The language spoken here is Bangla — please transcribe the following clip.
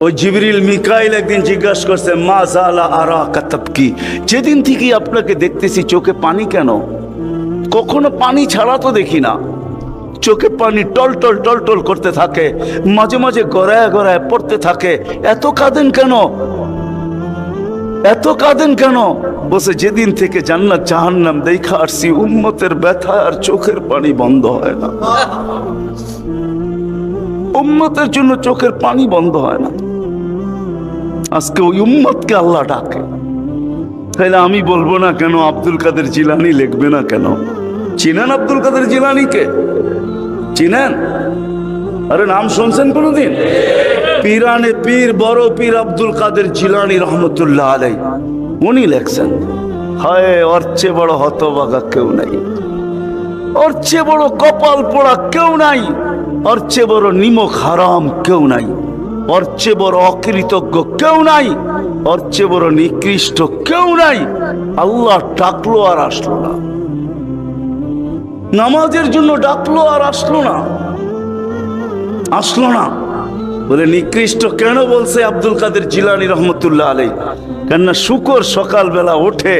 ওই জিবরিল মিকাইল একদিন জিজ্ঞাসা করছে মা জালা আরাকা তাবকি, যেদিন থেকে আপনাকে দেখতেছি চোখে পানি কেন? কখনো পানি ছাড়া তো দেখি না। চোখে পানি টল টল টল টল করতে থাকে, মাঝে মাঝে গড়ায় গড়ায় পড়তে থাকে। এত কাঁদেন কেন? এত কাঁদেন কেন? বসে যেদিন থেকে জান্নাত জাহান্নাম দেখা আসছি, উম্মতের ব্যথা আর চোখের পানি বন্ধ হয় না। উম্মতের জন্য চোখের পানি বন্ধ হয় না। আজকে ওই উম্মতকে আল্লাহ ডাকে। তাইলে আমি বলবো না কেন আব্দুল কাদের জিলানী লিখবে না কেন? চিনেন আব্দুল কাদের জিলানীকে? চিনেন? আরে নাম শুনছেন কোনদিন? পীরানে পীর বড় পীর আব্দুল কাদের জিলানী রহমতুল্লাহ আলাইহি উনি লেখছেন, হায় ওর চেয়ে বড় হতভাগা কেউ নাই, ওর চেয়ে বড় কপাল পোড়া কেউ নাই, ওর চেয়ে বড় নিমক হারাম কেউ নাই, ওর চেয়ে বড় অকৃতজ্ঞ কেউ নাই, ওর চেয়ে বড় নিকৃষ্ট কেউ নাই। আল্লাহ ডাকলো আর আসলো না, নামাজের জন্য ডাকলো আর আসলো না, আসলো না। বলে নিকৃষ্ট কেন বলছে আব্দুল কাদের জিলানী রহমতুল্লাহ আলাইহি? কেননা শুকর সকালবেলা ওঠে